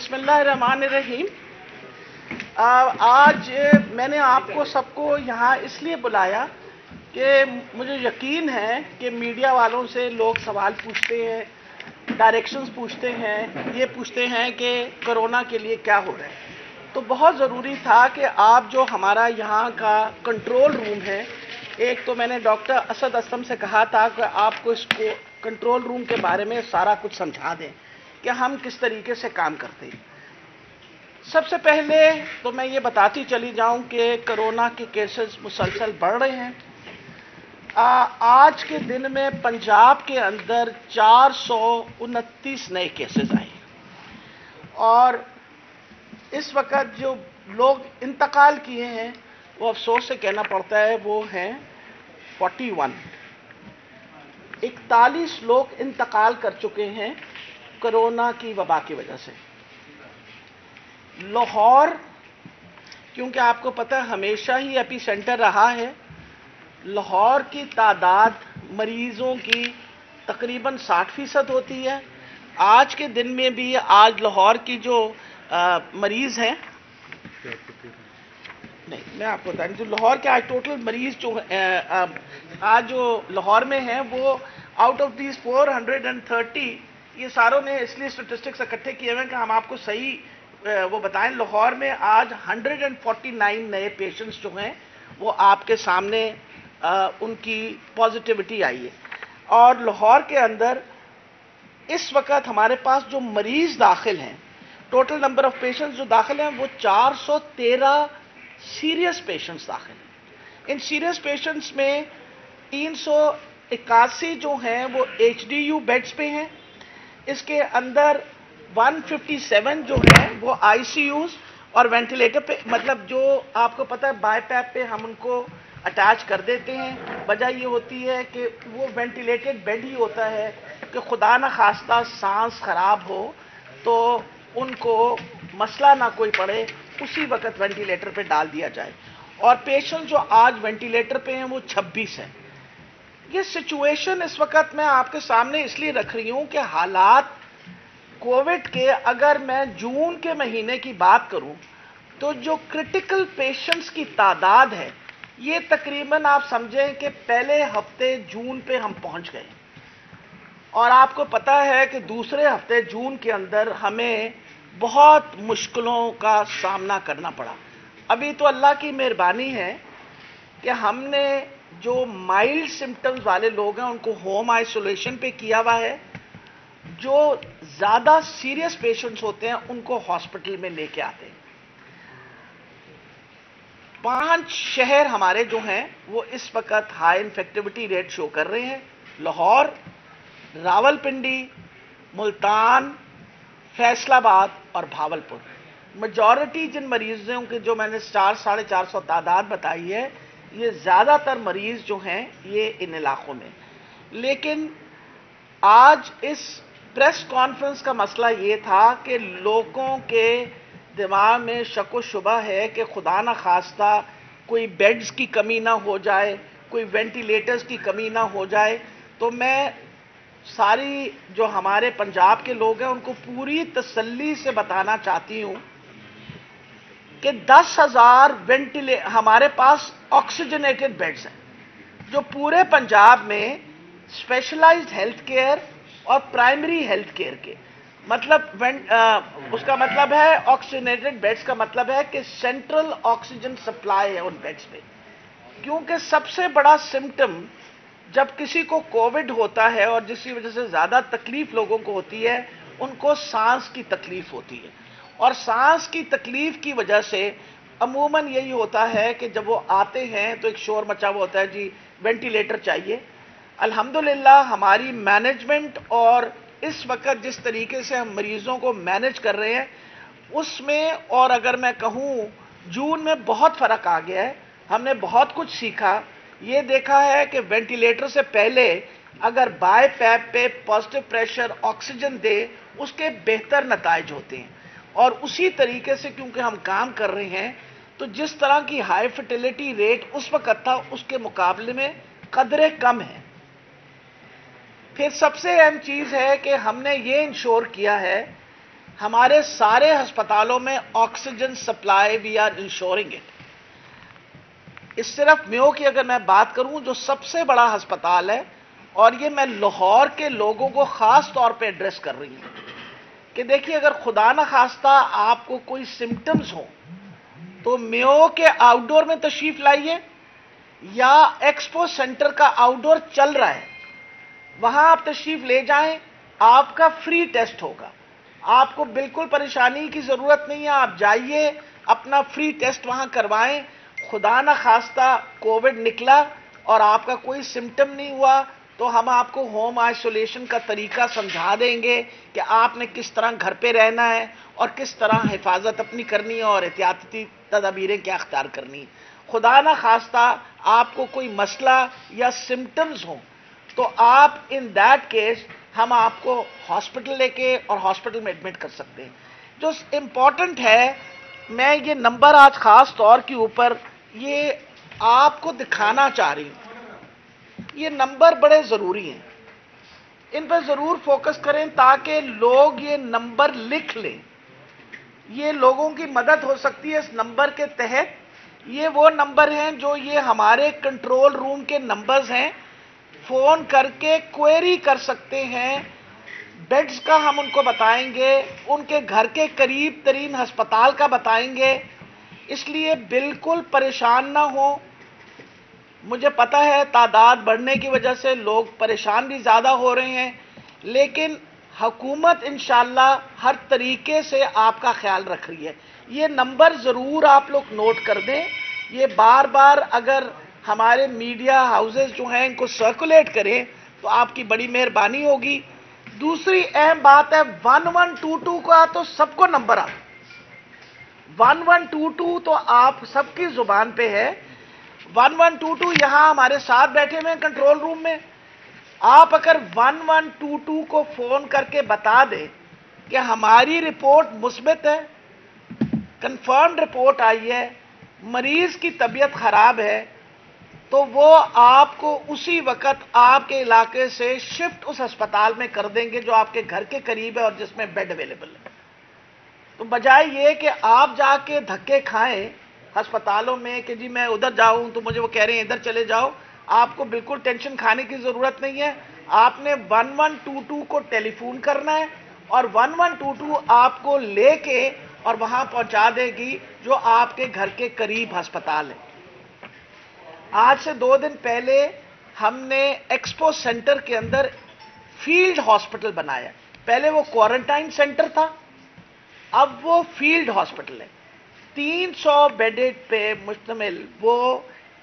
बिस्मिल्लाहिर्रहमानिर्रहीम। आज मैंने आपको सबको यहाँ इसलिए बुलाया कि मुझे यकीन है कि मीडिया वालों से लोग सवाल पूछते हैं, डायरेक्शंस पूछते हैं, ये पूछते हैं कि कोरोना के लिए क्या हो रहा है। तो बहुत ज़रूरी था कि आप जो हमारा यहाँ का कंट्रोल रूम है, एक तो मैंने डॉक्टर असद असलम से कहा था कि आपको इसको कंट्रोल रूम के बारे में सारा कुछ समझा दें कि हम किस तरीके से काम करते हैं। सबसे पहले तो मैं ये बताती चली जाऊं कि कोरोना के केसेस मुसलसल बढ़ रहे हैं। आज के दिन में पंजाब के अंदर 429 नए केसेस आए और इस वक्त जो लोग इंतकाल किए हैं वो अफसोस से कहना पड़ता है वो हैं 41। 41 लोग इंतकाल कर चुके हैं कोरोना की वबा की वजह से। लाहौर, क्योंकि आपको पता है हमेशा ही एपी सेंटर रहा है, लाहौर की तादाद मरीजों की तकरीबन 60% होती है। आज के दिन में भी आज लाहौर की जो मरीज हैं, नहीं मैं आपको बता रही, जो लाहौर के आज टोटल मरीज जो आज जो लाहौर में हैं वो आउट ऑफ दीज 430, ये सारों ने इसलिए स्टेटिस्टिक्स इकट्ठे किए हुए हैं कि हम आपको सही वो बताएं। लाहौर में आज 149 नए पेशेंट्स जो हैं वो आपके सामने उनकी पॉजिटिविटी आई है। और लाहौर के अंदर इस वक्त हमारे पास जो मरीज दाखिल हैं, टोटल नंबर ऑफ पेशेंट्स जो दाखिल हैं वो 413 सीरियस पेशेंट्स दाखिल हैं। इन सीरियस पेशेंट्स में 381 जो हैं वो एचडीयू बेड्स पे हैं। इसके अंदर 157 जो है वो आईसीयूज और वेंटिलेटर पे, मतलब जो आपको पता है बाईपैप पे हम उनको अटैच कर देते हैं। वजह ये होती है कि वो वेंटिलेटेड बेड ही होता है कि खुदा न खास्ता सांस खराब हो तो उनको मसला ना कोई पड़े, उसी वक्त वेंटिलेटर पे डाल दिया जाए। और पेशेंट जो आज वेंटिलेटर पे हैं वो 26 हैं। ये सिचुएशन इस वक्त मैं आपके सामने इसलिए रख रही हूं कि हालात कोविड के, अगर मैं जून के महीने की बात करूं तो जो क्रिटिकल पेशेंट्स की तादाद है ये तकरीबन आप समझें कि पहले हफ्ते जून पे हम पहुंच गए। और आपको पता है कि दूसरे हफ्ते जून के अंदर हमें बहुत मुश्किलों का सामना करना पड़ा। अभी तो अल्लाह की मेहरबानी है कि हमने जो माइल्ड सिम्टम्स वाले लोग हैं उनको होम आइसोलेशन पे किया हुआ है। जो ज्यादा सीरियस पेशेंट्स होते हैं उनको हॉस्पिटल में लेके आते हैं। 5 शहर हमारे जो हैं वो इस वक्त हाई इन्फेक्टिविटी रेट शो कर रहे हैं: लाहौर, रावलपिंडी, मुल्तान, फैसलाबाद और भावलपुर। मेजॉरिटी जिन मरीजों के जो मैंने 400-450 तादाद बताई है, ये ज़्यादातर मरीज जो हैं ये इन इलाकों में। लेकिन आज इस प्रेस कॉन्फ्रेंस का मसला ये था कि लोगों के दिमाग में शक व शुबा है कि खुदा न खास्ता कोई बेड्स की कमी ना हो जाए, कोई वेंटिलेटर्स की कमी ना हो जाए। तो मैं सारी जो हमारे पंजाब के लोग हैं उनको पूरी तसल्ली से बताना चाहती हूं कि 10,000 हमारे पास ऑक्सीजनेटेड बेड्स हैं जो पूरे पंजाब में स्पेशलाइज्ड हेल्थ केयर और प्राइमरी हेल्थ केयर के, मतलब उसका मतलब है ऑक्सीजनेटेड बेड्स का मतलब है कि सेंट्रल ऑक्सीजन सप्लाई है उन बेड्स पे। क्योंकि सबसे बड़ा सिम्टम जब किसी को कोविड होता है और जिसकी वजह से ज्यादा तकलीफ लोगों को होती है, उनको सांस की तकलीफ होती है। और सांस की तकलीफ की वजह से अमूमन यही होता है कि जब वो आते हैं तो एक शोर मचा हुआ होता है, जी वेंटिलेटर चाहिए। अल्हम्दुलिल्लाह हमारी मैनेजमेंट और इस वक्त जिस तरीके से हम मरीजों को मैनेज कर रहे हैं उसमें, और अगर मैं कहूँ जून में बहुत फर्क आ गया है। हमने बहुत कुछ सीखा। ये देखा है कि वेंटिलेटर से पहले अगर बाईपैप पे पॉजिटिव प्रेशर ऑक्सीजन दे उसके बेहतर नताइज होते हैं। और उसी तरीके से क्योंकि हम काम कर रहे हैं तो जिस तरह की हाई फर्टिलिटी रेट उस वक्त था उसके मुकाबले में कदरे कम है। फिर सबसे अहम चीज है कि हमने ये इंश्योर किया है ہمارے سارے ہسپتالوں میں oxygen supply we are ensuring it. اس صرف میو کی اگر میں بات کروں جو سب سے بڑا ہسپتال ہے، اور یہ میں لاہور کے لوگوں کو خاص طور پہ ایڈریس کر رہی ہوں کہ دیکھیے اگر خدا نخواستہ آپ کو کوئی سمٹمز ہوں تو میو کے آؤٹ ڈور میں تشریف لائیے، یا ایکسپو سینٹر کا آؤٹ ڈور چل رہا ہے وہاں آپ تشریف لے جائیں، آپ کا فری ٹیسٹ ہوگا. آپ کو بالکل پریشانی کی ضرورت نہیں ہے، آپ جائیے اپنا فری ٹیسٹ وہاں کروائیں. خدا نہ خواستہ کووڈ نکلا اور آپ کا کوئی سمٹم نہیں ہوا تو ہم آپ کو ہوم آئسولیشن کا طریقہ سمجھا دیں گے کہ آپ نے کس طرح گھر پہ رہنا ہے اور کس طرح حفاظت اپنی کرنی ہے اور احتیاطی تدابیریں کیا اختیار کرنی ہے. خدا نہ خواستہ آپ کو کوئی مسئلہ یا سمٹمز ہوں تو آپ ان دیٹ کیس ہم آپ کو ہاسپٹل لے کے اور ہاسپٹل میں ایڈمٹ کر سکتے ہیں. جو امپورٹنٹ ہے، میں یہ نمبر آج خاص طور کے اوپر یہ آپ کو دکھانا چاہ رہی ہوں. یہ نمبر بڑے ضروری ہیں، ان پر ضرور فوکس کریں تاکہ لوگ یہ نمبر لکھ لیں. یہ لوگوں کی مدد ہو سکتی ہے اس نمبر کے تحت. یہ وہ نمبر ہیں جو یہ ہمارے کنٹرول روم کے نمبرز ہیں، فون کر کے کوئری کر سکتے ہیں. بیڈز کا ہم ان کو بتائیں گے، ان کے گھر کے قریب ترین ہسپتال کا بتائیں گے. اس لیے بالکل پریشان نہ ہو. مجھے پتہ ہے تعداد بڑھنے کی وجہ سے لوگ پریشان بھی زیادہ ہو رہے ہیں، لیکن حکومت انشاءاللہ ہر طریقے سے آپ کا خیال رکھ رہی ہے. یہ نمبر ضرور آپ لوگ نوٹ کر دیں. یہ بار بار اگر ہمارے میڈیا ہاؤسز جو ہیں ان کو سرکولیٹ کریں تو آپ کی بڑی مہربانی ہوگی. دوسری اہم بات ہے 1122 کا تو سب کو نمبر آتا، 1122 تو آپ سب کی زبان پہ ہے. 1122 یہاں ہمارے ساتھ بیٹھے ہوئے ہیں کنٹرول روم میں. آپ اگر 1122 کو فون کر کے بتا دیں کہ ہماری رپورٹ مثبت ہے، کنفرمڈ رپورٹ آئی ہے، مریض کی طبیعت خراب ہے، تو وہ آپ کو اسی وقت آپ کے علاقے سے شفٹ اس ہسپتال میں کر دیں گے جو آپ کے گھر کے قریب ہے اور جس میں بیڈ اویلیبل ہے. تو بجائے یہ کہ آپ جا کے دھکے کھائیں ہسپتالوں میں کہ جی میں ادھر جاؤں تو مجھے وہ کہہ رہے ہیں ادھر چلے جاؤ، آپ کو بالکل ٹینشن کھانے کی ضرورت نہیں ہے. آپ نے 1122 کو ٹیلی فون کرنا ہے اور 1122 آپ کو لے کے اور وہاں پہنچا دے گی جو آپ کے گھر کے قریب ہسپتال ہے. آج سے 2 دن پہلے ہم نے ایکسپو سینٹر کے اندر فیلڈ ہاسپٹل بنایا. پہلے وہ کوارنٹائن سینٹر تھا، اب وہ فیلڈ ہاسپٹل ہے. 300 بیڈڈ پہ مشتمل وہ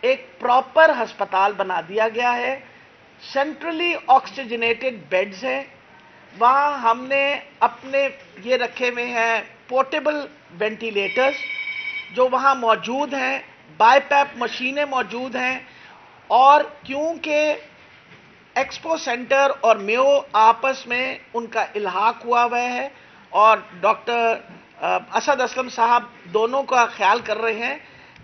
ایک پراپر ہسپتال بنا دیا گیا ہے. سینٹرلی آکسیجنیٹڈ بیڈز ہیں. وہاں ہم نے اپنے یہ رکھے ہوئے ہیں پورٹیبل وینٹیلیٹرز جو وہاں موجود ہیں، بائی پیپ مشینیں موجود ہیں. اور کیونکہ ایکسپو سینٹر اور میو آپس میں ان کا الحاق ہوا ہوا ہے اور ڈاکٹر اسد اسلم صاحب دونوں کا خیال کر رہے ہیں،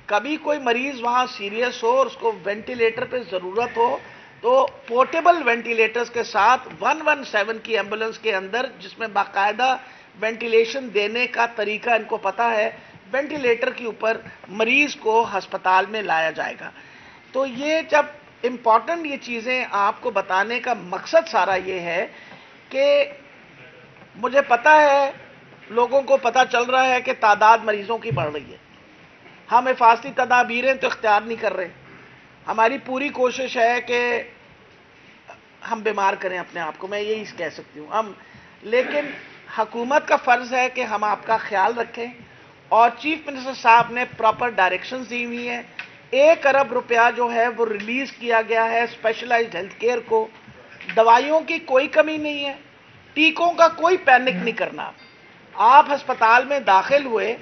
کبھی کوئی مریض وہاں سیریس ہو اور اس کو وینٹیلیٹر پہ ضرورت ہو تو پورٹیبل وینٹیلیٹرز کے ساتھ 117 کی ایمبولنس کے اندر، جس میں باقاعدہ وینٹیلیشن دینے کا طریقہ ان کو پتا ہے، وینٹیلیٹر کے اوپر مریض کو ہسپتال میں لایا جائے گا. تو یہ جب امپورٹنٹ یہ چیزیں آپ کو بتانے کا مقصد سارا یہ ہے کہ مجھے پتا ہے لوگوں کو پتا چل رہا ہے کہ تعداد مریضوں کی بڑھ رہی ہے. ہم حفاظتی تدابیریں تو اختیار نہیں کر رہے. ہماری پوری کوشش ہے کہ ہم بیمار کریں اپنے آپ کو، میں یہی کہہ سکتی ہوں لیکن حکومت کا فرض ہے کہ ہم آپ کا خیال رکھیں. اور چیف منسٹر صاحب نے پراپر ڈائریکشنز دی ہوئی ہیں. 1 ارب روپیہ جو ہے وہ ریلیز کیا گیا ہے اسپیشلائزڈ ہیلتھ کیئر کو. دوائیوں کی کوئی کمی نہیں ہے، ٹیکوں کا کوئی پینک نہیں کرنا. آپ ہسپتال میں داخل ہوئے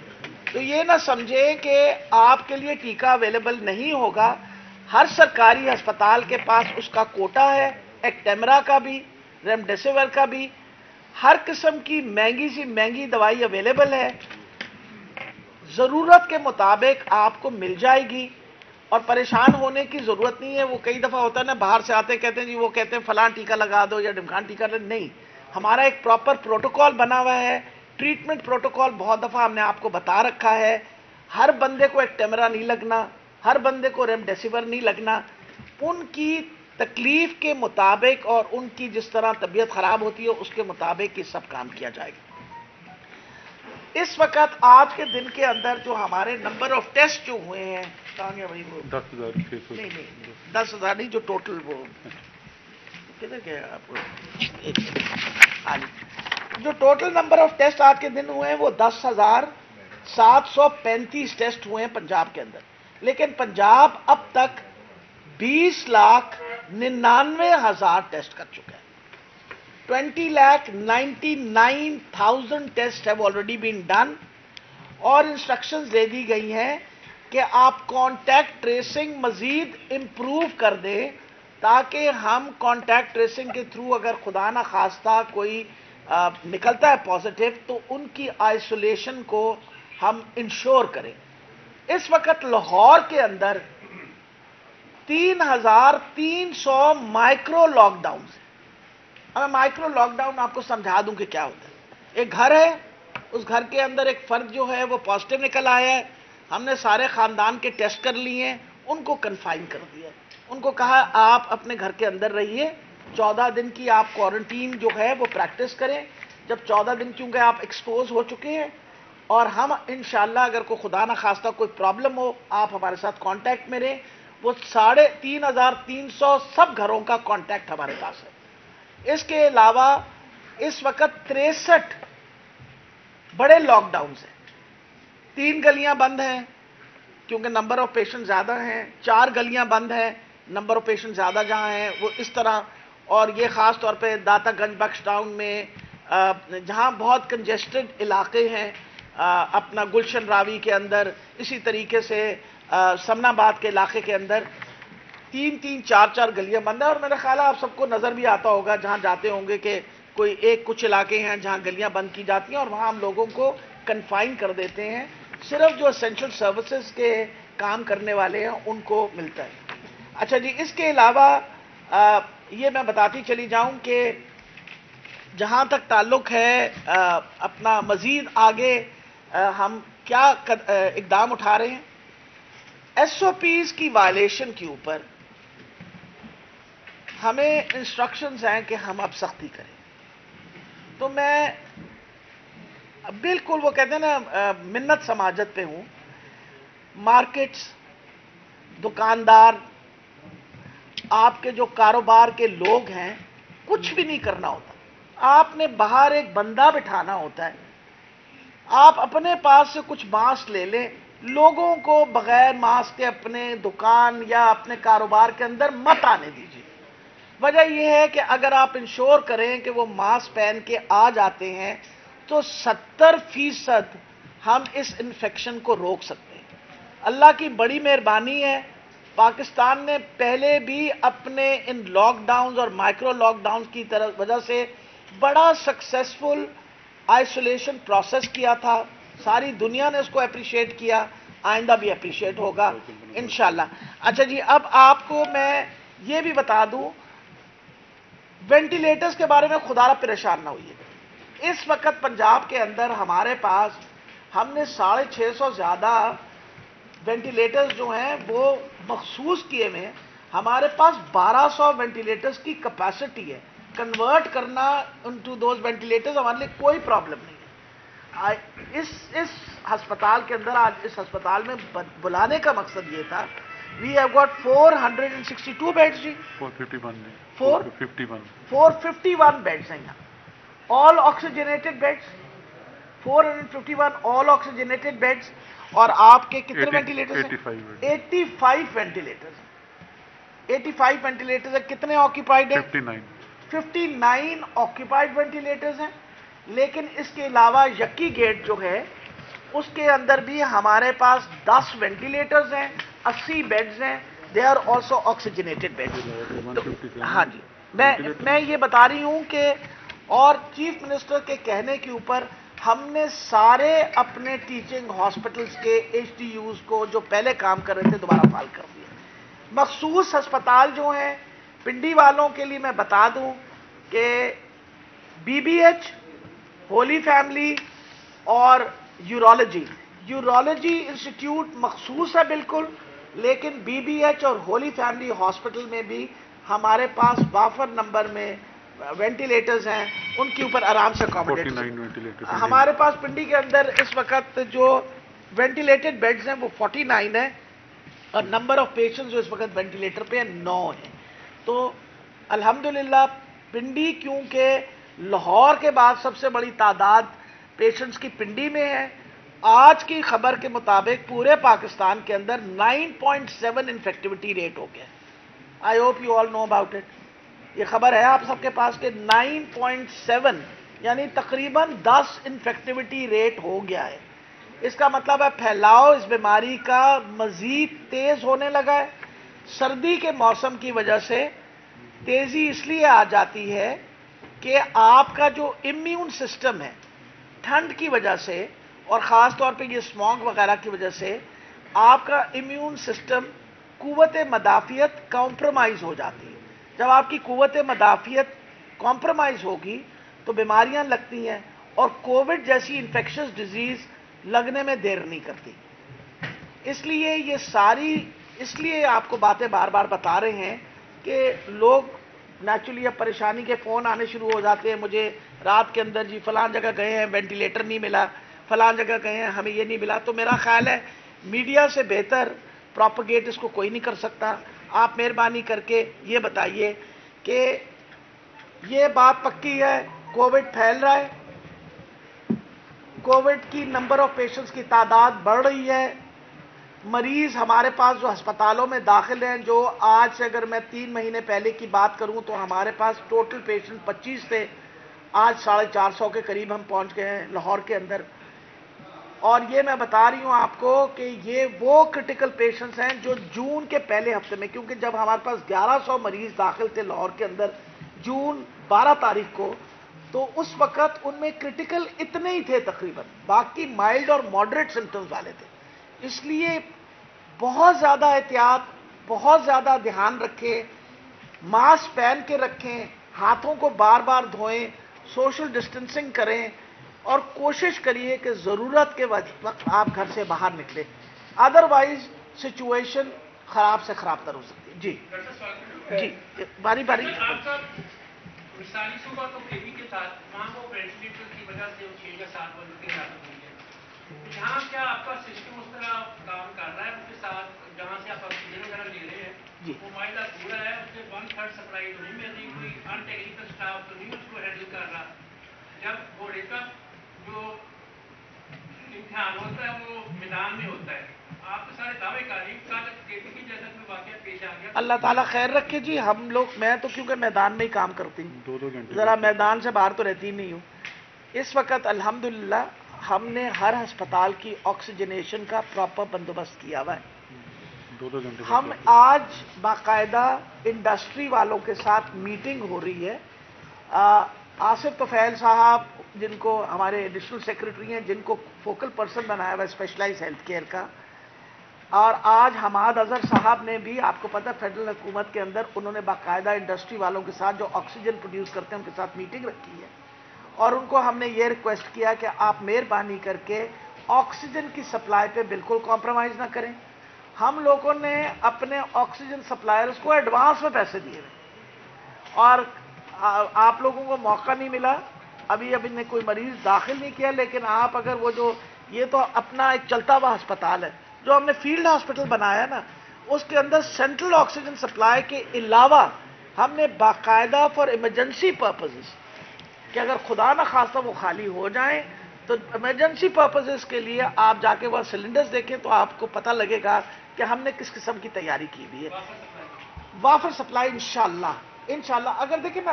تو یہ نہ سمجھیں کہ آپ کے لیے ٹیکہ اویلیبل نہیں ہوگا. ہر سرکاری ہسپتال کے پاس اس کا کوٹا ہے، ایکٹیمرا کا بھی، ریمڈیسیور کا بھی. ہر قسم کی مہنگی سی مہنگی دوائی اویلیبل ہے، ضرورت کے مطابق آپ کو مل جائے گی اور پریشان ہونے کی ضرورت نہیں ہے. وہ کئی دفعہ ہوتا ہے نا، باہر سے آتے کہتے ہیں جی وہ کہتے ہیں فلاں ٹیکہ لگا دو یا ڈمکان ٹیکہ. نہیں، ہمارا ایک پراپر پروٹوکول بنا ہوا ہے. ٹریٹمنٹ پروٹوکول بہت دفعہ ہم نے آپ کو بتا رکھا ہے. ہر بندے کو ایک ٹیمرا نہیں لگنا, ہر بندے کو ریمڈیسیور نہیں لگنا. ان کی تکلیف کے مطابق اور ان کی جس طرح طبیعت خراب ہوتی ہے اس کے مطابق یہ سب کام کیا جائے گا. اس وقت آج کے دن کے اندر جو ہمارے نمبر آف ٹیسٹ جو ہوئے ہیں, بھائی وہ 10,000 نہیں 10,000 نہیں, جو ٹوٹل وہ کدھر گئے آپ کو, جو ٹوٹل نمبر آف ٹیسٹ آج کے دن ہوئے ہیں وہ 10,735 ٹیسٹ ہوئے ہیں پنجاب کے اندر. لیکن پنجاب اب تک 20,99,000 ٹیسٹ کر چکا ہے. 20,99,000 test have already been done, اور انسٹرکشنز دے دی گئی ہیں کہ آپ کانٹیکٹ ٹریسنگ مزید امپروو کر دیں تاکہ ہم کانٹیکٹ ٹریسنگ کے تھرو اگر خدا نہ خواستہ کوئی نکلتا ہے پازیٹیو تو ان کی آئسولیشن کو ہم انشور کریں. اس وقت لاہور کے اندر 3,300 مائکرو لاک ڈاؤن ہیں. میں مائکرو لاک ڈاؤن آپ کو سمجھا دوں کہ کیا ہوتا ہے. ایک گھر ہے, اس گھر کے اندر ایک فرد جو ہے وہ پازیٹیو نکل آیا ہے, ہم نے سارے خاندان کے ٹیسٹ کر لیے ہیں, ان کو کنفائن کر دیا, ان کو کہا آپ اپنے گھر کے اندر رہیے, 14 دن کی آپ کوارنٹین جو ہے وہ پریکٹس کریں. جب 14 دن چونکہ آپ ایکسپوز ہو چکے ہیں اور ہم انشاءاللہ اگر کوئی خدا نہ خواستہ کوئی پرابلم ہو آپ ہمارے ساتھ کانٹیکٹ میں رہیں. وہ 3,300 سب گھروں کا کانٹیکٹ ہمارے پاس ہے. اس کے علاوہ اس وقت 63 بڑے لاک ڈاؤنز ہیں. 3 گلیاں بند ہیں کیونکہ نمبر آف پیشنٹ زیادہ ہیں, 4 گلیاں بند ہیں نمبر آف پیشنٹ زیادہ جہاں ہیں وہ اس طرح. اور یہ خاص طور پہ داتا گنج بخش ٹاؤن میں جہاں بہت کنجسٹڈ علاقے ہیں, اپنا گلشن راوی کے اندر, اسی طریقے سے سمنا آباد کے علاقے کے اندر 3-3, 4-4 گلیاں بند ہیں. اور میرا خیال ہے آپ سب کو نظر بھی آتا ہوگا جہاں جاتے ہوں گے کہ کوئی کچھ علاقے ہیں جہاں گلیاں بند کی جاتی ہیں اور وہاں ہم لوگوں کو کنفائن کر دیتے ہیں. صرف جو اسینشل سروسز کے کام کرنے والے ہیں ان کو ملتا ہے. اچھا جی, اس کے علاوہ یہ میں بتاتی چلی جاؤں کہ جہاں تک تعلق ہے اپنا مزید آگے ہم کیا اقدام اٹھا رہے ہیں. ایس او پیز کی وائلیشن کے اوپر ہمیں انسٹرکشنز ہیں کہ ہم اب سختی کریں. تو میں بالکل وہ کہتے ہیں نا منت سماجت پہ ہوں. مارکیٹس, دکاندار, آپ کے جو کاروبار کے لوگ ہیں, کچھ بھی نہیں کرنا ہوتا. آپ نے باہر ایک بندہ بٹھانا ہوتا ہے, آپ اپنے پاس سے کچھ ماسک لے لیں, لوگوں کو بغیر ماسک کے اپنے دکان یا اپنے کاروبار کے اندر مت آنے دیجیے. وجہ یہ ہے کہ اگر آپ انشور کریں کہ وہ ماسک پہن کے آ جاتے ہیں تو 70% ہم اس انفیکشن کو روک سکتے ہیں. اللہ کی بڑی مہربانی ہے, پاکستان نے پہلے بھی اپنے ان لاک ڈاؤنز اور مائکرو لاک ڈاؤنز کی وجہ سے بڑا سکسیسفل آئسولیشن پروسیس کیا تھا. ساری دنیا نے اس کو اپریشیٹ کیا, آئندہ بھی اپریشیٹ ہوگا انشاءاللہ. اچھا جی, اب آپ کو میں یہ بھی بتا دوں وینٹیلیٹرز کے بارے میں خدا را پریشان نہ ہوئیے. اس وقت پنجاب کے اندر ہمارے پاس ہم نے 650 زیادہ وینٹیلیٹرز جو ہیں وہ مخصوص کیے ہوئے ہیں. ہمارے پاس 1200 وینٹیلیٹرز کی کیپیسٹی ہے. کنورٹ کرنا انٹو دوز وینٹیلیٹرز ہمارے لیے کوئی پرابلم نہیں ہے. اس ہسپتال کے اندر, آج اس ہسپتال میں بلانے کا مقصد یہ تھا, وی ہیو گاٹ 462 بیڈز جی, 451 بیڈز ہیں یہاں, all oxygenated beds, 451 all oxygenated beds. اور آپ کے کتنے وینٹیلیٹرز ہیں؟ 85 وینٹیلیٹرز ہیں. 85 وینٹیلیٹرز ہیں. کتنے آکیپائڈ ہیں؟ 59 آکیپائڈ وینٹیلیٹرز ہیں. لیکن اس کے علاوہ یکی گیٹ جو ہے اس کے اندر بھی ہمارے پاس 10 وینٹیلیٹرز ہیں, 80 بیڈز ہیں. They are also oxygenated beds. ہاں جی, میں یہ بتا رہی ہوں کہ اور چیف منسٹر کے کہنے کے اوپر ہم نے سارے اپنے ٹیچنگ ہاسپٹلز کے HDUs کو جو پہلے کام کر رہے تھے دوبارہ فعال کر دیا. مخصوص ہسپتال جو ہیں پنڈی والوں کے لیے میں بتا دوں کہ BBH, ہولی فیملی, اور یورولوجی انسٹیٹیوٹ مخصوص ہے بالکل، لیکن بی بی ایچ اور ہولی فیملی ہاسپٹل میں بھی ہمارے پاس وافر نمبر میں وینٹیلیٹرز ہیں، ان کے اوپر آرام سے اکاموڈیٹ ہمارے پاس پنڈی کے اندر اس وقت جو وینٹیلیٹڈ بیڈز ہیں وہ 49 ہیں، اور نمبر آف پیشنٹس جو اس وقت وینٹیلیٹر پہ 9 ہیں. تو الحمدللہ پنڈی کیونکہ لاہور کے بعد سب سے بڑی تعداد پیشنٹس کی پنڈی میں ہے. آج کی خبر کے مطابق پورے پاکستان کے اندر 9.7 انفیکٹیوٹی ریٹ ہو گیا. I hope you all know about it. یہ خبر ہے آپ سب کے پاس کہ 9.7 یعنی تقریباً 10 انفیکٹیوٹی ریٹ ہو گیا ہے. اس کا مطلب ہے پھیلاؤ اس بیماری کا مزید تیز ہونے لگا ہے. سردی کے موسم کی وجہ سے تیزی اس لیے آ جاتی ہے کہ آپ کا جو امیون سسٹم ہے ٹھنڈ کی وجہ سے اور خاص طور پہ یہ اسموگ وغیرہ کی وجہ سے آپ کا امیون سسٹم قوت مدافعت کمپرومائز ہو جاتی ہے. جب آپ کی قوت مدافعت کمپرومائز ہوگی تو بیماریاں لگتی ہیں، اور کووڈ جیسی انفیکشس ڈیزیز لگنے میں دیر نہیں کرتی. اس لیے آپ کو باتیں بار بار بتا رہے ہیں کہ لوگ نیچرلی اب پریشانی کے فون آنے شروع ہو جاتے ہیں مجھے رات کے اندر، جی فلاں جگہ گئے ہیں وینٹیلیٹر نہیں ملا، فلاں جگہ گئے ہیں ہمیں یہ نہیں ملا. تو میرا خیال ہے میڈیا سے بہتر پروپیگیٹ اس کو کوئی نہیں کر سکتا. آپ مہربانی کر کے یہ بتائیے کہ یہ بات پکی ہے کووڈ پھیل رہا ہے، کووڈ کی نمبر آف پیشنٹس کی تعداد بڑھ رہی ہے. مریض ہمارے پاس جو ہسپتالوں میں داخل ہیں، جو آج سے اگر میں 3 مہینے پہلے کی بات کروں تو ہمارے پاس ٹوٹل پیشنٹ 25 تھے، آج 450 کے قریب ہم پہنچ گئے ہیں لاہور کے اندر. اور یہ میں بتا رہی ہوں آپ کو کہ یہ وہ کرٹیکل پیشنٹس ہیں جو جون کے پہلے ہفتے میں، کیونکہ جب ہمارے پاس 1100 مریض داخل تھے لاہور کے اندر جون 12 تاریخ کو، تو اس وقت ان میں کرٹیکل اتنے ہی تھے تقریباً، باقی مائلڈ اور ماڈریٹ سمپٹمز والے تھے. اس لیے بہت زیادہ احتیاط، بہت زیادہ دھیان رکھیں، ماسک پہن کے رکھیں، ہاتھوں کو بار بار دھوئیں، سوشل ڈسٹینسنگ کریں، اور کوشش کریے کہ ضرورت کے وقت آپ گھر سے باہر نکلیں. ادروائز سچویشن خراب سے خراب تر ہو سکتی ہے. جی باری باری. مثالی صوبہ تو کے کے ساتھ وہاں وہ وینٹیلیٹر کی وجہ سے 6 یا 7 بندوں کی ہلاکت ہوئی ہے. یہاں کیا آپ کا سسٹم اس طرح کام کر رہا ہے ان کے ساتھ جہاں سے آپ آکسیجن وغیرہ لے رہے ہیں؟ وہ معاہدہ پورا ہے، اس سے 1/3 سپلائی تو نہیں مل رہی، کوئی ان ٹیکنیکل اسٹاف تو نہیں اس کو ہینڈل کر رہا؟ جب گھوڑے کا جو امتحان ہوتا ہے وہ میدان میں ہوتا ہے، آپ تو سارے دعوے کر رہی کے کی جیسا کوئی واقعہ پیش آ گیا؟ اللہ تعالیٰ خیر رکھے جی. ہم لوگ، میں تو کیونکہ میدان میں ہی کام کرتی ہوں، ذرا میدان سے باہر تو رہتی نہیں ہوں. اس وقت الحمدللہ ہم نے ہر ہسپتال کی آکسیجنیشن کا پراپر بندوبست کیا ہوا ہے. ہم آج باقاعدہ انڈسٹری والوں کے ساتھ میٹنگ ہو رہی ہے. آصف طفیل صاحب جن کو ہمارے ایڈیشنل سیکرٹری ہیں، جن کو فوکل پرسن بنایا ہوا ہے اسپیشلائز ہیلتھ کیئر کا، اور آج حماد اظہر صاحب نے بھی، آپ کو پتہ فیڈرل حکومت کے اندر انہوں نے باقاعدہ انڈسٹری والوں کے ساتھ جو آکسیجن پروڈیوس کرتے ہیں ان کے ساتھ میٹنگ رکھی ہے، اور ان کو ہم نے یہ ریکویسٹ کیا کہ آپ مہربانی کر کے آکسیجن کی سپلائی پہ بالکل کمپرومائز نہ کریں. ہم لوگوں نے اپنے آکسیجن سپلائرز کو ایڈوانس میں پیسے دیے ہیں، اور آپ لوگوں کو موقع نہیں ملا، ابھی نے کوئی مریض داخل نہیں کیا، لیکن آپ اگر وہ جو، یہ تو اپنا ایک چلتا ہوا ہسپتال ہے جو ہم نے فیلڈ ہاسپٹل بنایا نا، اس کے اندر سینٹرل آکسیجن سپلائی کے علاوہ ہم نے باقاعدہ فار ایمرجنسی پرپزز کہ اگر خدا نخواستہ وہ خالی ہو جائیں تو ایمرجنسی پرپزز کے لیے آپ جا کے وہ سلنڈرز دیکھیں تو آپ کو پتہ لگے گا کہ ہم نے کس قسم کی تیاری کی ہوئی ہے. وافر سپلائی انشاءاللہ اگر دیکھیں نا،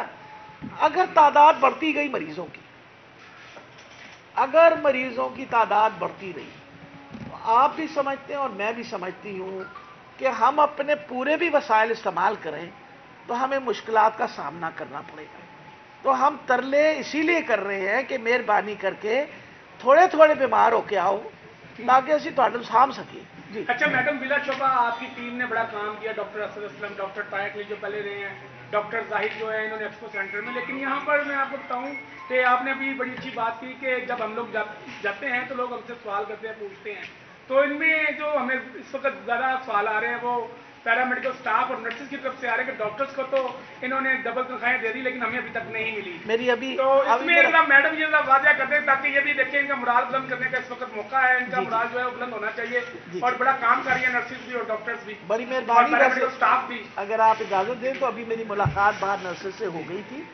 اگر تعداد بڑھتی گئی مریضوں کی، اگر مریضوں کی تعداد بڑھتی رہی، آپ بھی سمجھتے ہیں اور میں بھی سمجھتی ہوں کہ ہم اپنے پورے بھی وسائل استعمال کریں تو ہمیں مشکلات کا سامنا کرنا پڑے گا. تو ہم ترلے اسی لیے کر رہے ہیں کہ مہربانی کر کے تھوڑے تھوڑے بیمار ہو کے آؤ تاکہ اسی تھوڑے سام سکیے. جی اچھا میڈم، بلا شبہ آپ کی ٹیم نے بڑا کام کیا، ڈاکٹر اسد اسلم، ڈاکٹر طارق علی جو پہلے رہے ہیں، डॉक्टर जाहिद जो है इन्होंने एक्सपो सेंटर में। लेकिन यहाँ पर मैं आपको बताऊँ कि आपने अभी बड़ी अच्छी बात की कि जब हम लोग जाते हैं तो लोग हमसे सवाल करते हैं, पूछते हैं। तो इनमें जो हमें इस वक्त ज़्यादा सवाल आ रहे हैं वो पैरामेडिकल स्टाफ और नर्सेज की तरफ से आ रहे हैं कि डॉक्टर्स को तो इन्होंने डबल तनख्वाहें दे दी लेकिन हमें अभी तक नहीं मिली। मेरी अभी तो इसमें मैडम ये वाजिया कर दें ताकि ये भी देखें इनका मुराल बुलंद करने का इस वक्त मौका है, इनका मुराल जो है वो बुलंद होना चाहिए और बड़ा काम कर रही है नर्सेज भी और डॉक्टर्स भी, बड़ी मेहरबानी, पैरामेडिकल स्टाफ भी। अगर आप इजाज़त दें तो अभी मेरी मुलाकात बाहर नर्सेज से हो गई थी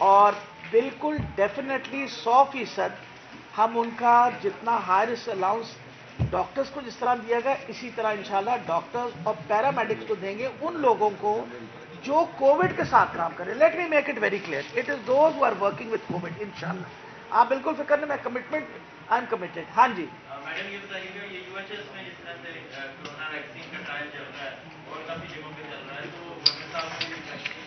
और बिल्कुल डेफिनेटली 100% हम उनका जितना हाई रिस्क अलाउंस डॉक्टर्स को जिस तरह दिया गया इसी तरह इंशाल्लाह डॉक्टर्स और पैरामेडिक्स को देंगे उन लोगों को जो कोविड के साथ काम करें। Let me make it very clear, it is those who are working with COVID इंशाल्लाह। आप बिल्कुल फिक्र नहीं, मैं कमिटमेंट, आई एम कमिटेड। हाँ जी मैडम, ये बताइएगा ये यूएचएस में जिस तरह से कोरोना वैक्सीन का ट्रायल चल रहा है और काफी जगहों पे चल रहा है, तो वकील साहब को वैक्सीन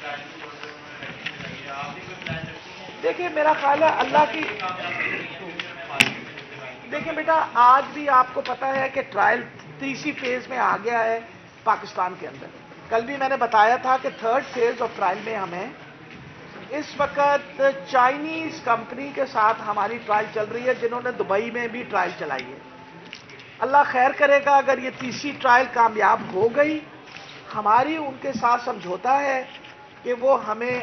ट्रायल की जरूरत है, उन्होंने वैक्सीन लगाई है, आप भी कोई प्लान रखती हैं? देखिए मेरा ख्याल है अल्लाह की, देखिए बेटा आज भी आपको पता है कि ट्रायल तीसरी फेज में आ गया है पाकिस्तान के अंदर। कल भी मैंने बताया था कि थर्ड फेज ऑफ ट्रायल में हमें इस वक्त चाइनीज कंपनी के साथ हमारी ट्रायल चल रही है जिन्होंने दुबई में भी ट्रायल चलाई है। अल्लाह खैर करेगा, अगर ये तीसरी ट्रायल कामयाब हो गई, हमारी उनके साथ समझौता है कि वो हमें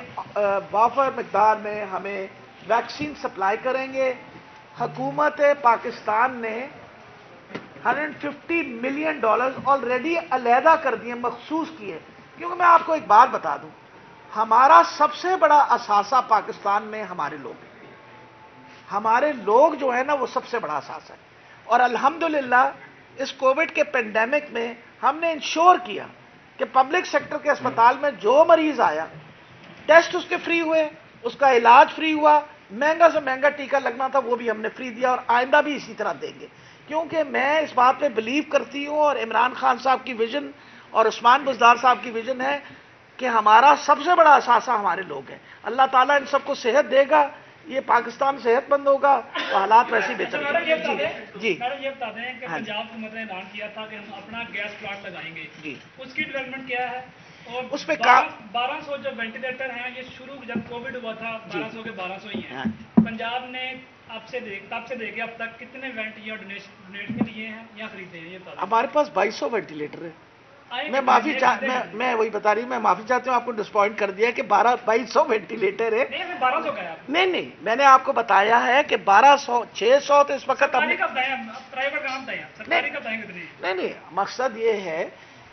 वाफर मकदार में हमें वैक्सीन सप्लाई करेंगे। हुकूमत पाकिस्तान ने $150 मिलियन ऑलरेडी अलहदा कर दिए, मखसूस किए। क्योंकि मैं आपको एक बात बता दूं, हमारा सबसे बड़ा असासा पाकिस्तान में हमारे लोग हैं। हमारे लोग जो है ना वो सबसे बड़ा असासा है। और अल्हम्दुलिल्लाह इस कोविड के पेंडेमिक में हमने इंश्योर किया कि पब्लिक सेक्टर के अस्पताल में जो मरीज आया टेस्ट उसके फ्री हुए, उसका इलाज फ्री हुआ, महंगा से महंगा टीका लगना था वो भी हमने फ्री दिया और आइंदा भी इसी तरह देंगे। क्योंकि मैं इस बात पे बिलीव करती हूँ और इमरान खान साहब की विजन और उस्मान बुज़दार साहब की विजन है कि हमारा सबसे बड़ा असासा हमारे लोग हैं। अल्लाह ताला इन सबको सेहत देगा, ये पाकिस्तान सेहतमंद होगा तो हालात वैसे ही बेहतर होंगे। जी मैडम ये बता दें कि पंजाब हुकूमत ने ऐलान किया था कि हम अपना गैस प्लांट लगाएंगे, जी उसकी डेवलपमेंट क्या है? और उस पे 1200 जो वेंटिलेटर हैं ये शुरू जब कोविड हुआ था 1200 के 1200 ही हैं। पंजाब ने तब से देखे अब तक कितने वेंट या डोनेट के लिए हैं या खरीदे हैं? ये बता। हमारे पास 2200 वेंटिलेटर है। मैं वही बता रही हूँ, मैं माफी चाहती हूँ, आपको डिसपॉइंट कर दिया कि 2200 वेंटिलेटर है। नहीं 1200 का है। नहीं मैंने आपको बताया है कि 1200 600 तो इस वक्त नहीं, मकसद ये है,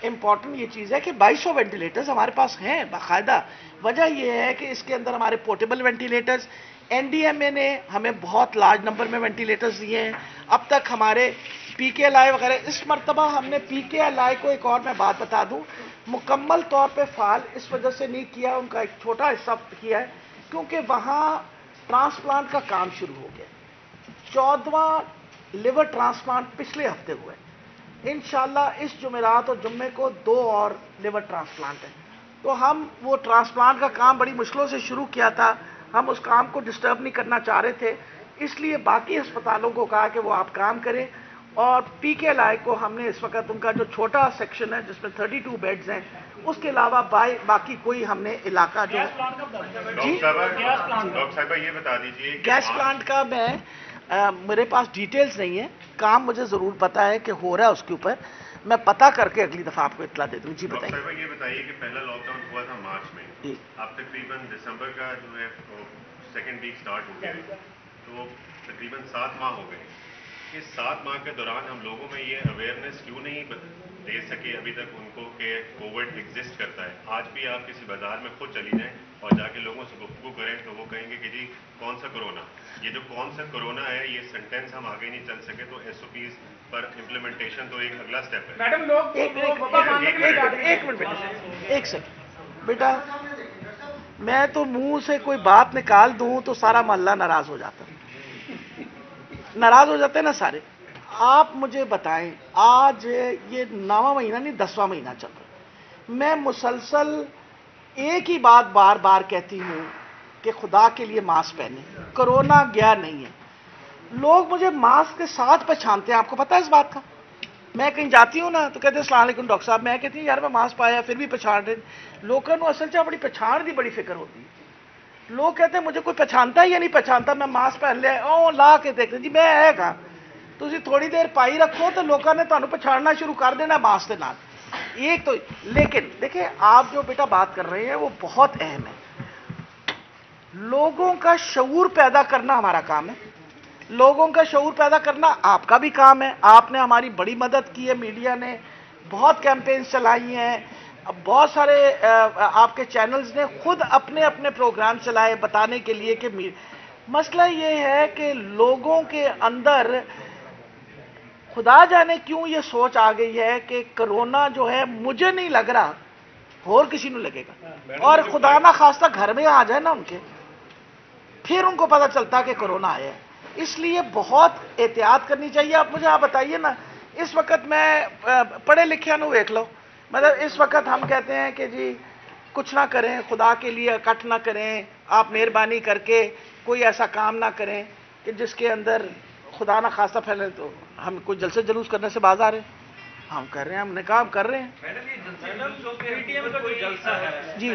इंपॉर्टेंट ये चीज है कि 2200 वेंटिलेटर्स हमारे पास हैं बाकायदा। वजह यह है कि इसके अंदर हमारे पोर्टेबल वेंटिलेटर्स, एनडीएमए ने हमें बहुत लार्ज नंबर में वेंटिलेटर्स दिए हैं। अब तक हमारे पीकेएलआई वगैरह, इस मरतबा हमने पीकेएलआई को एक और मैं बात बता दूं, मुकम्मल तौर पे फाल इस वजह से नहीं किया, उनका एक छोटा हिस्सा किया है क्योंकि वहां ट्रांसप्लांट का काम शुरू हो गया। 14वां लिवर ट्रांसप्लांट पिछले हफ्ते हुए। इंशाल्लाह इस जुमेरात और जुम्मे को 2 और लिवर ट्रांसप्लांट है। तो हम वो ट्रांसप्लांट का काम बड़ी मुश्किलों से शुरू किया था, हम उस काम को डिस्टर्ब नहीं करना चाह रहे थे, इसलिए बाकी अस्पतालों को कहा कि वो आप काम करें। और पीकेएलआई को हमने इस वक्त उनका जो छोटा सेक्शन है जिसमें 32 बेड्स हैं, उसके अलावा बाकी कोई हमने इलाका जो डॉक्टर साहब ये बता दीजिए गैस प्लांट का मेरे पास डिटेल्स नहीं है, काम मुझे जरूर पता है कि हो रहा है, उसके ऊपर मैं पता करके अगली दफा आपको इत्तला दे दूँ। जी बताइए। डॉक्टर ये बताइए कि पहला लॉकडाउन हुआ था मार्च में, अब तकरीबन दिसंबर का जो है सेकेंड वीक स्टार्ट हो गया है, तो तकरीबन 7 माह हो गए। इस 7 माह के दौरान हम लोगों में ये अवेयरनेस क्यों नहीं दे सके अभी तक उनको कि कोविड एग्जिस्ट करता है? आज भी आप किसी बाजार में खुद चली जाएं और जाके लोगों से गुफ्तगू करें तो वो कहेंगे कि जी कौन सा कोरोना, ये जो कौन सा कोरोना है, ये सेंटेंस हम आगे नहीं चल सके। तो एसओपीज पर इम्प्लीमेंटेशन तो एक अगला स्टेप है। मैडम लोग एक सेकंड बेटा, मैं तो मुंह से कोई बात निकाल दूं तो सारा मोहल्ला नाराज हो जाता है, नाराज हो जाते हैं ना सारे। आप मुझे बताएं, आज ये 9वां महीना नहीं 10वां महीना चल रहा है, मैं मुसलसल एक ही बात बार बार कहती हूं कि खुदा के लिए मास्क पहने, कोरोना गया नहीं है। लोग मुझे मास्क के साथ पहचानते हैं, आपको पता है इस बात का? मैं कहीं जाती हूँ ना तो कहते हैं अस्सलाम वालेकुम डॉक्टर साहब, मैं कहती हूँ यार मैं मास्क पाया फिर भी पछाण रहे। लोगों को असल च बड़ी पछाण की बड़ी फिक्र होती है। लोग कहते हैं मुझे कोई पहचानता है या नहीं पहचानता, मैं मास्क पहन लिया ओ ला के देखते जी मैं है कहाँ। तुम थोड़ी देर पाई रखो तो लोगों ने तुहानू पछाणना शुरू कर देना मास्क के नाल। एक तो लेकिन देखिए आप जो बेटा बात कर रहे हैं वो बहुत अहम है। लोगों का शऊर पैदा करना हमारा काम है, लोगों का शऊर पैदा करना आपका भी काम है। आपने हमारी बड़ी मदद की है, मीडिया ने बहुत कैंपेन्स चलाई हैं, बहुत सारे आपके चैनल्स ने खुद अपने अपने प्रोग्राम चलाए बताने के लिए कि मसला ये है कि लोगों के अंदर खुदा जाने क्यों ये सोच आ गई है कि कोरोना जो है मुझे नहीं लग रहा और किसी को लगेगा, और खुदा ना खास्ता घर में आ जाए ना उनके, फिर उनको पता चलता कि कोरोना आया है। इसलिए बहुत एहतियात करनी चाहिए। आप मुझे आप बताइए ना, इस वक्त मैं पढ़े लिखे नु देख लो, मतलब इस वक्त हम कहते हैं कि जी कुछ ना करें, खुदा के लिए इकट्ठ ना करें, आप मेहरबानी करके कोई ऐसा काम ना करें कि जिसके अंदर खुदा ना खास्ता फैले। तो हम कोई जलसे जुलूस करने से बाज आ रहे हैं, हम कर रहे हैं, हमने कहा हम कर रहे हैं। जी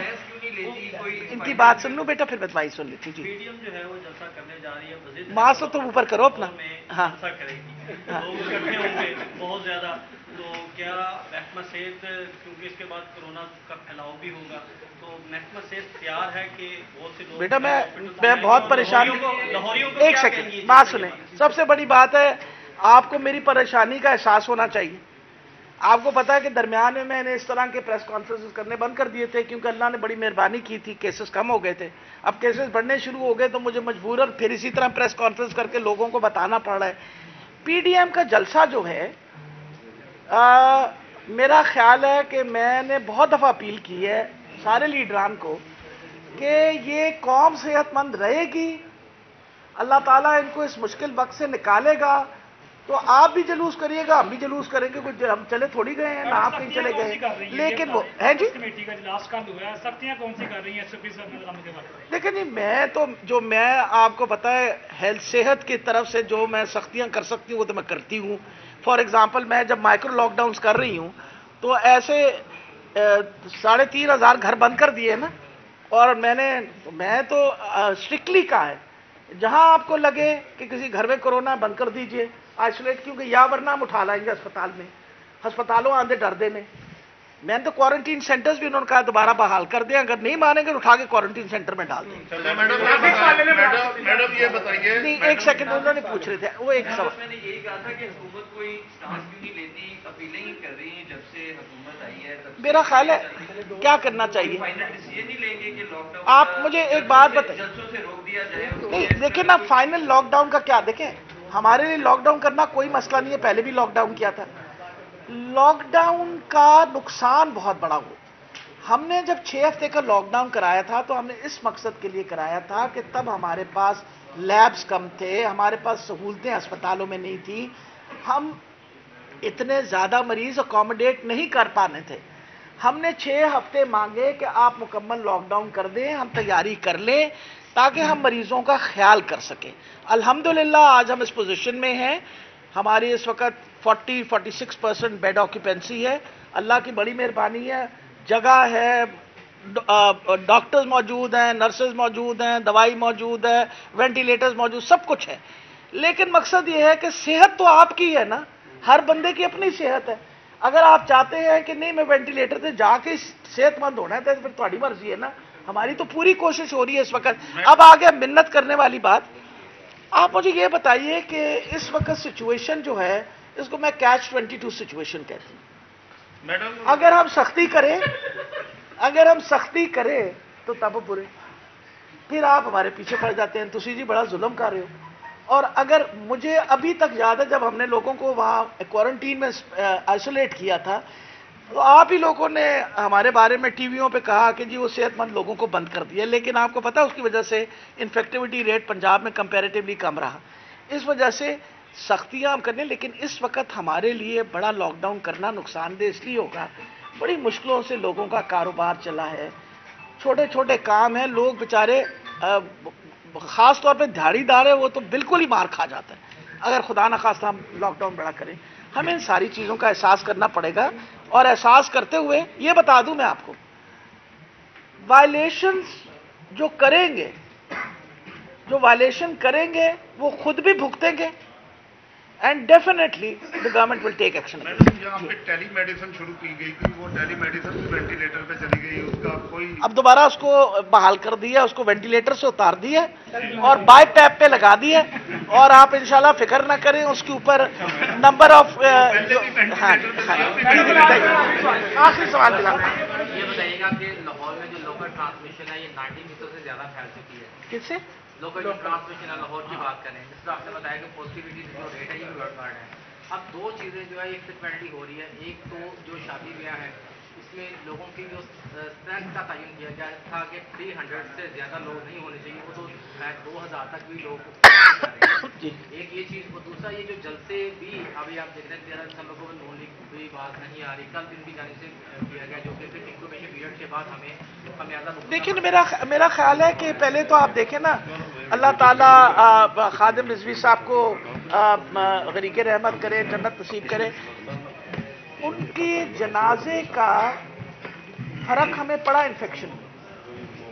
इनकी बात सुन लो बेटा फिर बतवाई सुन लेती जी। पीडीएम जो है वो जलसा करने जा रही है, मास्क तो ऊपर करो अपना। हाँ करेगी, लोग इकट्ठे होंगे बहुत ज्यादा, तो क्या महकमा सेहत, क्योंकि इसके बाद कोरोना का फैलाव भी होगा, तो महकमा सेहत तैयार है कि बहुत से लोग बेटा मैं बहुत परेशान। एक सेकंड बात सुने, सबसे बड़ी बात है आपको मेरी परेशानी का एहसास होना चाहिए। आपको पता है कि दरमियान में मैंने इस तरह के प्रेस कॉन्फ्रेंसेस करने बंद कर दिए थे क्योंकि अल्लाह ने बड़ी मेहरबानी की थी, केसेस कम हो गए थे। अब केसेस बढ़ने शुरू हो गए तो मुझे मजबूरन फिर इसी तरह प्रेस कॉन्फ्रेंस करके लोगों को बताना पड़ रहा है। पीडीएम का जलसा जो है मेरा ख्याल है कि मैंने बहुत दफ़ा अपील की है सारे लीडरान को कि ये कौम सेहतमंद रहेगी, अल्लाह ताला इनको इस मुश्किल वक्त से निकालेगा, तो आप भी जलूस करिएगा, हम भी जलूस करेंगे। कुछ हम चले थोड़ी गए हैं ना, आप कहीं चले गए, लेकिन वो है जी कमेटी का इजलास कब हुआ है, सख्तियां कौन सी कर रही हैं एसओपी के बारे? देखिए जी मैं तो जो मैं आपको पता है हेल्थ सेहत की तरफ से जो मैं सख्तियां कर सकती हूँ वो तो मैं करती हूँ। फॉर एग्जांपल मैं जब माइक्रो लॉकडाउन्स कर रही हूँ तो ऐसे 3,500 घर बंद कर दिए ना, और मैं तो स्ट्रिक्टली कहा है जहां आपको लगे कि किसी घर में कोरोना बंद कर दीजिए, आइसोलेट, क्योंकि या वरना हम उठा लाएंगे अस्पताल में, हस्पतालों आंधे डरदे में। मैंने तो क्वारंटीन सेंटर्स भी उन्होंने कहा दोबारा बहाल कर दें, अगर नहीं मानेंगे तो उठा के क्वारंटीन सेंटर में डाल दें। मैडम ये बताइए, नहीं एक सेकंड उन्होंने पूछ रहे थे वो एक सवाल। मैंने यही कहा था कि हुकूमत कोई स्टांस क्यों नहीं लेती, अपीलें ही कर रही है जब से हुकूमत आई है। मेरा ख्याल है क्या करना चाहिए, फाइनल डिसीजन नहीं लेंगे कि लॉकडाउन आप मुझे एक बात बताइए। जल्सों से रोक दिया जाए। नहीं देखिए ना, फाइनल लॉकडाउन का क्या, देखें हमारे लिए लॉकडाउन करना कोई मसला नहीं है, पहले भी लॉकडाउन किया था। लॉकडाउन का नुकसान बहुत बड़ा हो। हमने जब 6 हफ्ते का लॉकडाउन कराया था तो हमने इस मकसद के लिए कराया था कि तब हमारे पास लैब्स कम थे, हमारे पास सहूलतें अस्पतालों में नहीं थी, हम इतने ज़्यादा मरीज अकोमोडेट नहीं कर पाने थे। हमने 6 हफ्ते मांगे कि आप मुकम्मल लॉकडाउन कर दें, हम तैयारी कर लें ताकि हम मरीजों का ख्याल कर सकें। अल्हम्दुलिल्लाह आज हम इस पोजीशन में हैं, हमारी इस वक्त 40-46% बेड ऑक्यूपेंसी है, अल्लाह की बड़ी मेहरबानी है, जगह है, डॉक्टर्स मौजूद हैं, नर्सेज मौजूद हैं, दवाई मौजूद है, वेंटिलेटर्स मौजूद, सब कुछ है। लेकिन मकसद ये है कि सेहत तो आपकी है ना, हर बंदे की अपनी सेहत है। अगर आप चाहते हैं कि नहीं मैं वेंटिलेटर से जाके सेहतमंद होना है तो फिर तुम्हारी मर्जी है ना, हमारी तो पूरी कोशिश हो रही है इस वक्त। अब आ गया मिन्नत करने वाली बात। आप मुझे ये बताइए कि इस वक्त सिचुएशन जो है इसको मैं कैच 22 सिचुएशन कहती हूँ। मैडम अगर हम सख्ती करें तो तब बुरे, फिर आप हमारे पीछे पड़ जाते हैं, तुसी जी बड़ा जुल्म कर रहे हो। और अगर मुझे अभी तक याद है जब हमने लोगों को वहाँ क्वारंटीन में आइसोलेट किया था तो आप ही लोगों ने हमारे बारे में टीवियों पे कहा कि जी वो सेहतमंद लोगों को बंद कर दिया, लेकिन आपको पता है उसकी वजह से इन्फेक्टिविटी रेट पंजाब में कंपैरेटिवली कम रहा। इस वजह से सख्तियाँ हम करने, लेकिन इस वक्त हमारे लिए बड़ा लॉकडाउन करना नुकसानदेह इसलिए होगा, बड़ी मुश्किलों से लोगों का कारोबार चला है, छोटे छोटे काम हैं, लोग बेचारे ख़ास तौर पे दिहाड़ीदार है वो तो बिल्कुल ही मार खा जाता है अगर खुदा न खास्ता हम लॉकडाउन बड़ा करें। हमें इन सारी चीज़ों का एहसास करना पड़ेगा, और एहसास करते हुए ये बता दूं मैं आपको, वायलेशंस जो वायलेशन करेंगे वो खुद भी भुगतेंगे, and definitely the government will take action. Madam यहाँ पे टेली मेडिसिन शुरू की गई थी, वो टेली मेडिसिन वेंटिलेटर पे चली गई, उसका कोई अब दोबारा उसको बहाल कर दिया, उसको वेंटिलेटर से उतार दिया और बाय टैप पे लगा दिया, और आप इंशाल्लाह फिक्र ना करें, उसके ऊपर नंबर ऑफ आखिरी सवाल दिला। ये बताइएगा कि लाहौर में जो लोकल ट्रांसमिशन है ये 90% से ज्यादा फैल चुकी है। किससे? लोकल जो ट्रांसमिशन है लाहौर की बात करें, जिस तरह आपने बताया कि पॉजिटिविटी जो रेट है ये वर्ल्ड कार्ड है। अब दो चीज़ें जो है एक पेनल्टी हो रही है, एक तो जो शादी ब्याह है इसमें लोगों की जो स्ट्रेंथ का तयन किया गया था कि 300 से ज़्यादा लोग नहीं होने चाहिए, वो तो 2000 तक भी लोग एक ये चीज़। और दूसरा ये जो जलसे भी अभी आप देख रहे हैं, सब लोगों में होने की बात नहीं आ रही, कल दिन भी जाने से किया गया, जो कि फिर इंक्यूबेशन पीरियड के बाद हमें खमियाजा। देखिए मेरा ख्याल है कि पहले तो आप देखें ना, अल्लाह ताला खादिम रिजवी साहब को गरीक़े रहमत करे, जन्नत नसीब करे। उनके जनाजे का फर्क हमें पड़ा इन्फेक्शन।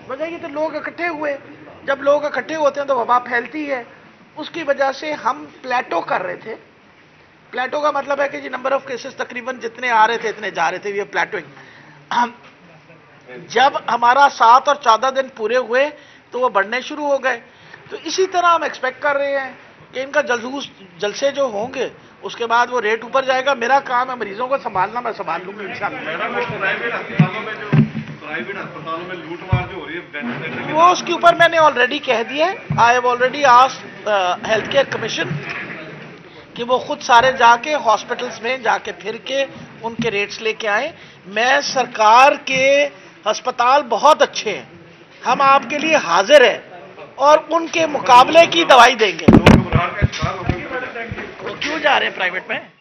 वजह ये तो लोग इकट्ठे हुए, जब लोग इकट्ठे होते हैं तो वबा फैलती है, उसकी वजह से हम प्लेटो कर रहे थे। प्लेटो का मतलब है कि जी नंबर ऑफ केसेस तकरीबन जितने आ रहे थे इतने जा रहे थे, ये प्लेटोइंग। जब हमारा 7 और 14 दिन पूरे हुए तो वो बढ़ने शुरू हो गए। तो इसी तरह हम एक्सपेक्ट कर रहे हैं कि इनका जलसे जो होंगे उसके बाद वो रेट ऊपर जाएगा। मेरा काम है मरीजों को संभालना, मैं संभाल लूंगा इंशाल्लाह। प्राइवेट अस्पतालों में लूटमार जो हो रही है वो उसके ऊपर मैंने ऑलरेडी कह दिया है। I have already asked health care commission कि वो खुद सारे जाके हॉस्पिटल्स में जाके फिर के उनके रेट्स लेके आए। मैं सरकार के अस्पताल बहुत अच्छे हैं, हम आपके लिए हाजिर हैं और उनके मुकाबले की दवाई देंगे। लोग घबराहट का शिकार हो गए। क्यों जा रहे हैं प्राइवेट में?